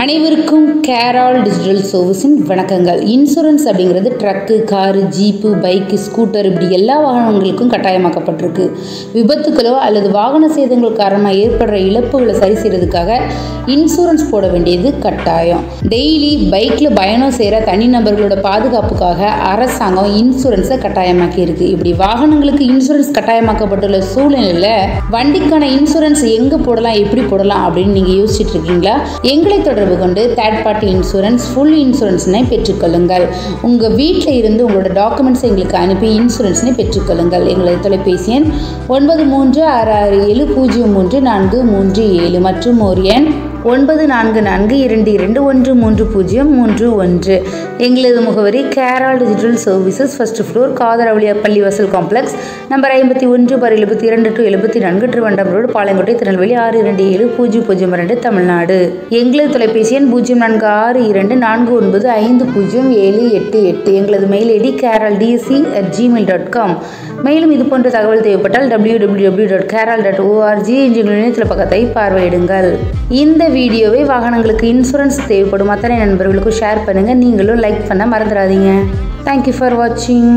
அனைவருக்கும் கேரால் டிஜிட்டல் சர்வீஸின் வணக்கங்கள். இன்சூரன்ஸ் அப்படிங்கிறது truck, car, jeep, bike, scooter இப்படி எல்லா வாகனங்களுக்கும் கட்டாயமாக்கப்பட்டிருக்கு. விபத்துக்களோ அல்லது வாகன சேதங்கள் காரணமாக ஏற்படுற இழப்புகளை சரி செய்யறதுக்காக இன்சூரன்ஸ் போட வேண்டியது கட்டாயம். டெய்லி பைக்கில் பயணம் செய்கிற தனிநபர்களோட பாதுகாப்புக்காக அரசாங்கம் இன்சூரன்ஸை கட்டாயமாக்கி இருக்கு. இப்படி வாகனங்களுக்கு இன்சூரன்ஸ் கட்டாயமாக்கப்பட்டுள்ள சூழ்நிலையில் வண்டிக்கான இன்சூரன்ஸ் எங்கே போடலாம், எப்படி போடலாம் அப்படின்னு நீங்கள் யோசிச்சுட்டு இருக்கீங்களா? எங்களை தொடர்பு கொண்டு தேர்ட் பார்ட்டி இன்சூரன்ஸ், ஃபுல் இன்சூரன்ஸ்னை பெற்றுக்கொள்ளுங்கள். உங்கள் வீட்டில் இருந்து உங்களோட டாக்குமெண்ட்ஸை எங்களுக்கு அனுப்பி இன்சூரன்ஸ்னை பெற்றுக்கொள்ளுங்கள். எங்களது தொலைபேசி எண் 9366703437 மற்றும் ஒரு எண் 9442213031. எங்களது முகவரி கேரால் டிஜிட்டல் சர்வீசஸ், ஃபர்ஸ்ட் ஃப்ளோர், காதரவழியா பள்ளிவாசல் complex, number 51/72-74, Trivandrum road, Palayamkottai, Tirunelveli 627002, Tamil Nadu. எங்களது தொலைபேசி எண் 0424950788. எங்களது மெயில் ஐடி keraldsc@gmail.com. மேலும் இது போன்ற தகவல் தேவைப்பட்டால் www.keral.org என்ற இணையதள பக்கத்தை பார்வையிடுங்கள். இந்த வீடியோவை வாகனங்களுக்கு இன்சூரன்ஸ் தேவைப்படும் அத்தனை நண்பர்களுக்கும் ஷேர் பண்ணுங்கள். நீங்களும் லைக் பண்ண மறந்துடாதீங்க. தேங்க்யூ ஃபார் வாட்சிங்.